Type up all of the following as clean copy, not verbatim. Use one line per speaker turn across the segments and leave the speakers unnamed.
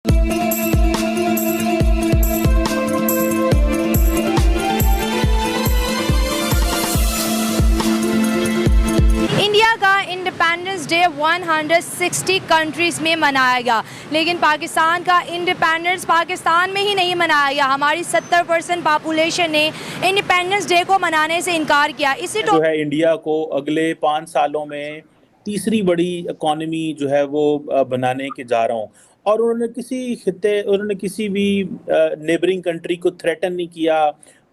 India का independence day 160 countries में मनाया गया, लेकिन पाकिस्तान का इंडिपेंडेंस पाकिस्तान में ही नहीं मनाया गया। हमारी 70% पॉपुलेशन ने इंडिपेंडेंस डे को मनाने से इनकार किया। इसी
जो है इंडिया को अगले 5 सालों में तीसरी बड़ी इकॉनमी जो है वो बनाने के जा रहा हूँ। और उन्होंने किसी भी नेबरिंग कंट्री को थ्रेटन नहीं किया,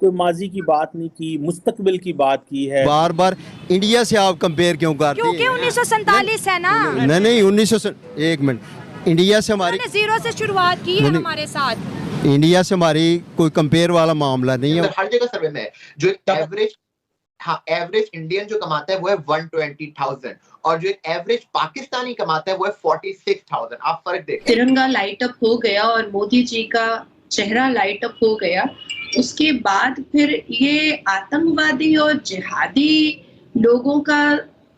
कोई माजी की बात नहीं की, मुस्तकबिल की बात की है।
बार बार इंडिया से आप कंपेयर क्यों करते हैं?
क्योंकि 1947 है ना।
नहीं 1 मिनट, इंडिया से हमारी
0 से शुरुआत की है हमारे साथ।
इंडिया से हमारी कोई कंपेयर वाला मामला नहीं है।
हर जगह सर्वे में जो एक एवरेज इंडियन जो कमाता है वो है 120,000 और जो एक एवरेज पाकिस्तानी कमाता है वो है 46,000। आप फर्क देखिए।
तिरंगा लाइट अप हो गया और मोदी जी का चेहरा लाइट अप हो गया, उसके बाद फिर ये आतंकवादी और जिहादी लोगों का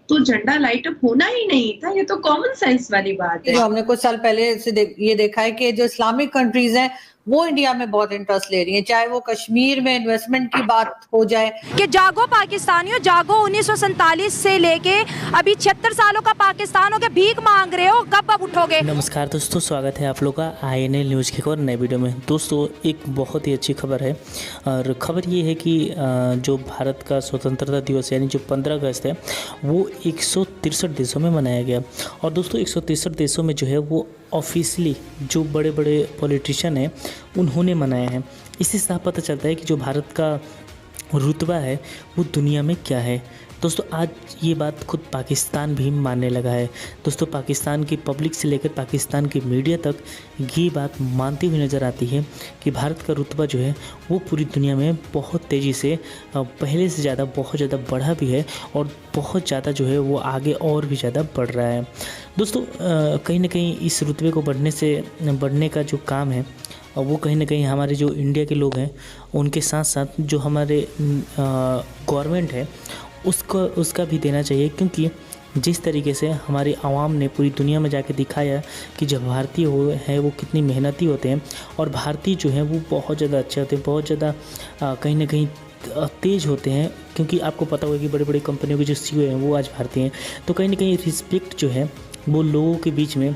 तो झंडा लाइट अप होना ही नहीं था। ये तो कॉमन सेंस वाली बात है।
जो हमने कुछ साल पहले से ये देखा है कि जो इस्लामिक कंट्रीज हैं वो इंडिया में बहुत इंटरेस्ट ले रही हैं, चाहे वो कश्मीर में इन्वेस्टमेंट की बात हो जाए
कि जागो पाकिस्तानियों, जागो। 1947 से लेके अभी 76 सालों का पाकिस्तान हो गया, भीख मांग रहे हो, कब उठोगे?
नमस्कार दोस्तों, स्वागत है आप लोग का INL न्यूज़ की एक और नए वीडियो में। दोस्तों एक बहुत ही अच्छी खबर है, और ख़बर ये है कि जो भारत का स्वतंत्रता दिवस यानी जो 15 अगस्त है वो 163 देशों में मनाया गया। और दोस्तों 163 देशों में जो है वो ऑफिशियली जो बड़े बड़े पॉलिटिशियन हैं उन्होंने मनाया है। इससे साफ पता चलता है कि जो भारत का रुतबा है वो दुनिया में क्या है। दोस्तों आज ये बात खुद पाकिस्तान भी मानने लगा है। दोस्तों पाकिस्तान की पब्लिक से लेकर पाकिस्तान की मीडिया तक ये बात मानती हुई नज़र आती है कि भारत का रुतबा जो है वो पूरी दुनिया में बहुत तेज़ी से पहले से ज़्यादा बहुत ज़्यादा बढ़ा भी है, और बहुत ज़्यादा जो है वो आगे और भी ज़्यादा बढ़ रहा है। दोस्तों कहीं ना कहीं इस रुतबे को बढ़ने का जो काम है और वो कहीं ना कहीं हमारे जो इंडिया के लोग हैं उनके साथ साथ जो हमारे गवर्नमेंट है उसका भी देना चाहिए, क्योंकि जिस तरीके से हमारी आवाम ने पूरी दुनिया में जाके दिखाया कि जब भारतीय है वो कितनी मेहनती होते हैं, और भारतीय जो हैं वो बहुत ज़्यादा अच्छे होते हैं, बहुत ज़्यादा कहीं ना कहीं तेज़ होते हैं। क्योंकि आपको पता होगा कि बड़ी बड़ी कंपनियों के जो CEO हैं वो आज भारतीय हैं, तो कहीं ना कहीं रिस्पेक्ट जो है वो लोगों के बीच में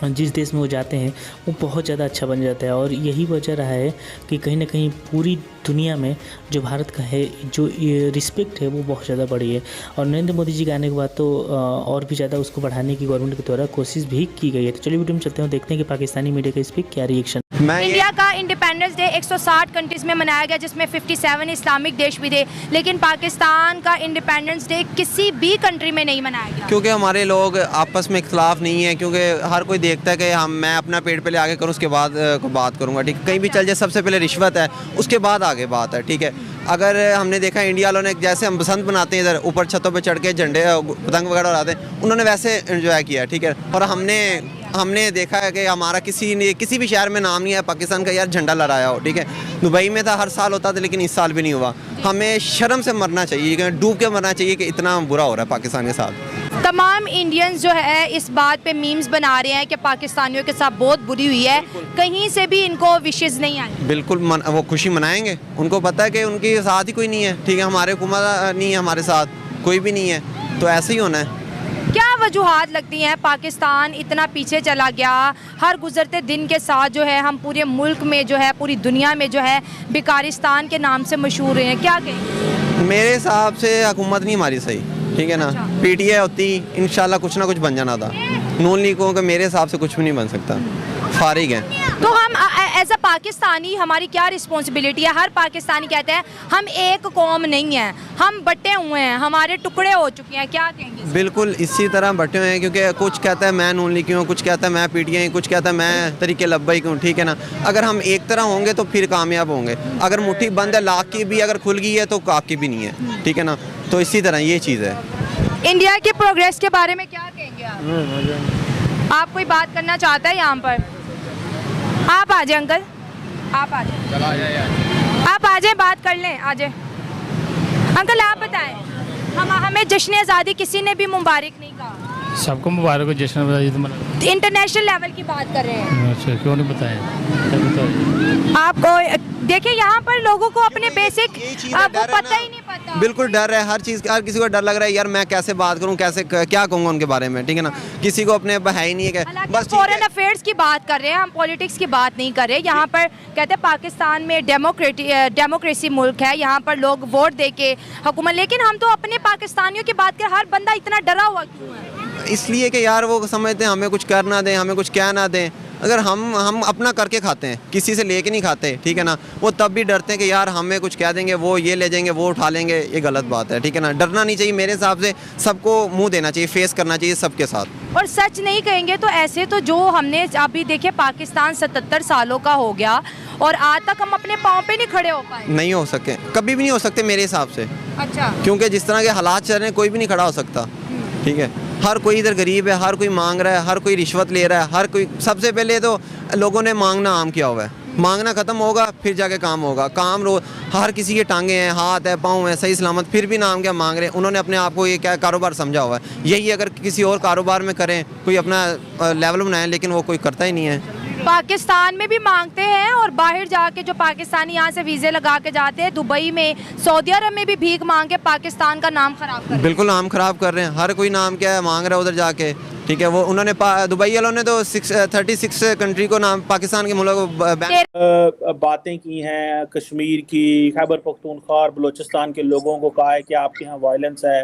जिस देश में वो जाते हैं वो बहुत ज़्यादा अच्छा बन जाता है। और यही वजह रहा है कि कहीं ना कहीं पूरी दुनिया में जो भारत का है जो रिस्पेक्ट है वो बहुत ज़्यादा बढ़ी है। और नरेंद्र मोदी जी के आने के बाद तो और भी ज़्यादा उसको बढ़ाने की गवर्नमेंट के द्वारा कोशिश भी की गई है। तो चलिए वीडियो में चलते हैं, देखते हैं कि पाकिस्तानी मीडिया का इस पर क्या रिएक्शन।
इंडिया का इंडिपेंडेंस डे 160 कंट्रीज़ में मनाया गया, जिसमें 57 इस्लामिक देश भी थे, लेकिन पाकिस्तान का इंडिपेंडेंस डे किसी भी कंट्री में नहीं मनाया गया।
क्योंकि हमारे लोग आपस में इख्तलाफ नहीं है, क्योंकि हर कोई देखता है कि मैं अपना पेट पहले आगे करूँ उसके बाद को बात करूँगा। ठीक है, कहीं भी चल जाए सबसे पहले रिश्वत है, उसके बाद आगे बात है। ठीक है, अगर हमने देखा इंडिया वालों ने जैसे हम बसंत बनाते हैं इधर ऊपर छतों पे चढ़ के झंडे पतंग वगैरह उड़ाते हैं, उन्होंने वैसे एंजॉय किया। ठीक है, और हमने देखा है कि हमारा किसी भी शहर में नाम नहीं है पाकिस्तान का यार झंडा लहराया हो। ठीक है, दुबई में था, हर साल होता था, लेकिन इस साल भी नहीं हुआ। हमें शर्म से मरना चाहिए, डूब के मरना चाहिए कि इतना बुरा हो रहा है पाकिस्तान के साथ।
तमाम इंडियंस जो है इस बात पे मीम्स बना रहे हैं कि पाकिस्तानियों के साथ बहुत बुरी हुई है, कहीं से भी इनको विशेष नहीं आई।
बिल्कुल वो खुशी मनाएंगे, उनको पता है कि उनके साथ ही कोई नहीं है। ठीक है, हमारे हुकूमत नहीं है, हमारे साथ कोई भी नहीं है, तो ऐसे ही होना है।
क्या वजूहात लगती हैं पाकिस्तान इतना पीछे चला गया? हर गुजरते दिन के साथ जो है हम पूरे मुल्क में जो है पूरी दुनिया में जो है बेकारिस्तान के नाम से मशहूर हैं, क्या कहेंगे?
मेरे हिसाब से हुकूमत नहीं हमारी सही। ठीक है ना, PTI होती इंशाल्लाह कुछ ना कुछ बन जाना था। नून लीग को मेरे हिसाब से कुछ भी नहीं बन सकता, फारिग है।
तो हम एज अ पाकिस्तानी हमारी क्या रिस्पॉन्सिबिलिटी है? हर पाकिस्तानी कहते हैं हम एक कौम नहीं है, हम बटे हुए हैं, हमारे टुकड़े हो चुके हैं, क्या कहेंगे?
बिल्कुल इसी तरह बटे हुए हैं, क्योंकि कुछ कहता है मैं नून लीग हूँ, कुछ कहता है मैं PTI, कुछ कहता है मैं तरीके लब्बैक हूँ। ठीक है ना, अगर हम एक तरह होंगे तो फिर कामयाब होंगे। अगर मुट्ठी बंद है, लाख की भी अगर खुल गई है तो काक की भी नहीं है। ठीक है ना, तो इसी तरह ये चीज़ है।
इंडिया के प्रोग्रेस के बारे में क्या कहेंगे आप कोई बात करना चाहता है यहाँ पर? आप आ जाए अंकल, आप आ जाए, आप आ जाए, बात कर लें, आ जाए। अंकल आप बताएं, हमें जश्न आज़ादी किसी ने भी मुबारक नहीं कहा।
सबको मुबारक हो, जश्न बधाई तो मना।
इंटरनेशनल लेवल की बात कर रहे हैं।
अच्छा, क्यों नहीं बताया?
आपको देखिए यहाँ पर लोगों को अपने बेसिक पता ही नहीं पता।
बिल्कुल डर है, हर चीज़, हर किसी को डर लग रहा है यार मैं कैसे बात करूं, कैसे क्या कहूंगा उनके बारे में, ठीक है ना। किसी को अपने है ही नहीं है, बस
फॉरेन अफेयर्स की बात कर रहे हैं हम, पॉलिटिक्स की बात नहीं कर रहे। यहाँ पर कहते हैं पाकिस्तान में डेमोक्रेसी मुल्क है, यहाँ पर लोग वोट दे के हुकूमत, लेकिन हम तो अपने पाकिस्तानियों की बात कर, हर बंदा इतना डरा हुआ क्यों है?
इसलिए कि यार वो समझते हैं हमें कुछ कर ना दें, हमें कुछ कह ना दें। अगर हम अपना करके खाते हैं, किसी से लेके नहीं खाते, ठीक है ना, वो तब भी डरते हैं कि यार हमें कुछ कह देंगे, वो ये ले जाएंगे, वो उठा लेंगे। ये गलत बात है, ठीक है ना। डरना नहीं चाहिए, मेरे हिसाब से सबको मुंह देना चाहिए, फेस करना चाहिए सबके साथ।
और सच नहीं कहेंगे तो ऐसे तो जो हमने अभी देखे, पाकिस्तान 77 सालों का हो गया और आज तक हम अपने पाँव पे नहीं खड़े हो पाए।
नहीं हो सके, कभी भी नहीं हो सकते मेरे हिसाब से।
अच्छा।
क्योंकि जिस तरह के हालात चल रहे हैं कोई भी नहीं खड़ा हो सकता, ठीक है। हर कोई इधर गरीब है, हर कोई मांग रहा है, हर कोई रिश्वत ले रहा है, हर कोई। सबसे पहले तो लोगों ने मांगना आम किया हुआ है, मांगना ख़त्म होगा फिर जाके काम होगा। काम हर किसी के टांगे हैं, हाथ है, पाँव है, सही सलामत, फिर भी नाम क्या मांग रहे हैं। उन्होंने अपने आप को ये क्या कारोबार समझा हुआ है। यही अगर किसी और कारोबार में करें, कोई अपना लेवल बनाएं, लेकिन वो कोई करता ही नहीं है।
पाकिस्तान में भी मांगते हैं और बाहर जाके जो पाकिस्तानी यहाँ से वीज़े लगा के जाते हैं, दुबई में, सऊदी अरब में भी भीख मांग के पाकिस्तान का नाम खराब कर रहे हैं।
बिल्कुल नाम खराब कर रहे हैं, हर कोई नाम क्या है मांग रहा है उधर जाके, ठीक है। वो उन्होंने दुबई वालों ने तो 36 कंट्री को नाम, पाकिस्तान के मुल्क को
बातें की हैं, कश्मीर की, खैबर पख्तूनख्वा और बलूचिस्तान के लोगों को कहा है कि आपके यहाँ वायलेंस है,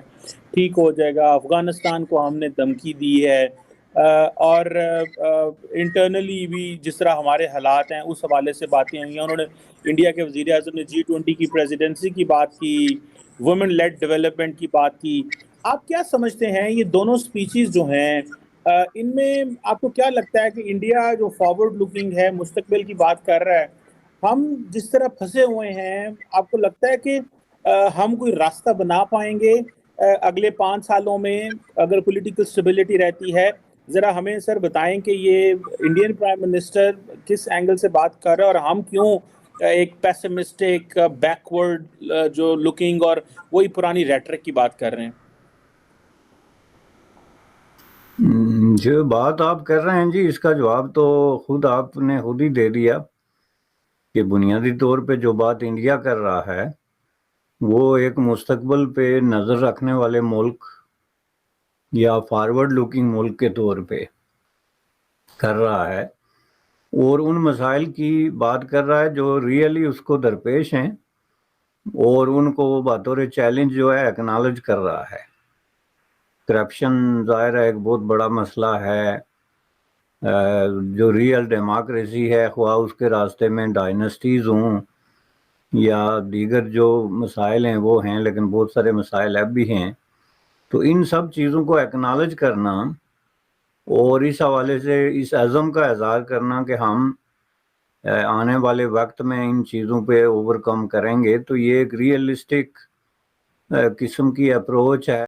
ठीक हो जाएगा। अफ़गानिस्तान को हमने धमकी दी है, और इंटरनली भी जिस तरह हमारे हालात हैं उस हवाले से बातें हुई हैं। उन्होंने इंडिया के वज़ीर-ए-आज़म ने G20 की प्रेसिडेंसी की बात की, वुमेन लेड डेवलपमेंट की बात की। आप क्या समझते हैं ये दोनों स्पीचेस जो हैं, इनमें आपको क्या लगता है कि इंडिया जो फॉरवर्ड लुकिंग है, मुस्तकबिल की बात कर रहा है, हम जिस तरह फंसे हुए हैं, आपको लगता है कि हम कोई रास्ता बना पाएंगे अगले 5 सालों में अगर पॉलिटिकल स्टेबिलिटी रहती है? ज़रा हमें सर बताएं कि ये इंडियन प्राइम मिनिस्टर किस एंगल से बात कर रहा है और हम क्यों एक पेसिमिस्टिक, बैकवर्ड जो लुकिंग और वही पुरानी रेटरिक की बात कर रहे हैं?
जो बात आप कर रहे हैं जी, इसका जवाब तो आपने खुद ही दे दिया कि बुनियादी तौर पे जो बात इंडिया कर रहा है वो एक मुस्तकबिल पे नज़र रखने वाले मुल्क या फॉरवर्ड लुकिंग मुल्क के तौर पे कर रहा है और उन मसाइल की बात कर रहा है जो रियली उसको दरपेश हैं और उनको वो बतौर चैलेंज जो है एक्नॉलेज कर रहा है। करप्शन ज़ाहिर है एक बहुत बड़ा मसला है, जो रियल डेमोक्रेसी है, ख्वाह उसके रास्ते में डायनेस्टीज़ हों या दीगर जो मसाइल हैं वो हैं, लेकिन बहुत सारे मसाइल अब भी हैं। तो इन सब चीज़ों को एक्नॉलेज करना और इस हवाले से इस अज़म का इज़हार करना कि हम आने वाले वक्त में इन चीज़ों पे ओवरकम करेंगे, तो ये एक रियलिस्टिक किस्म की अप्रोच है।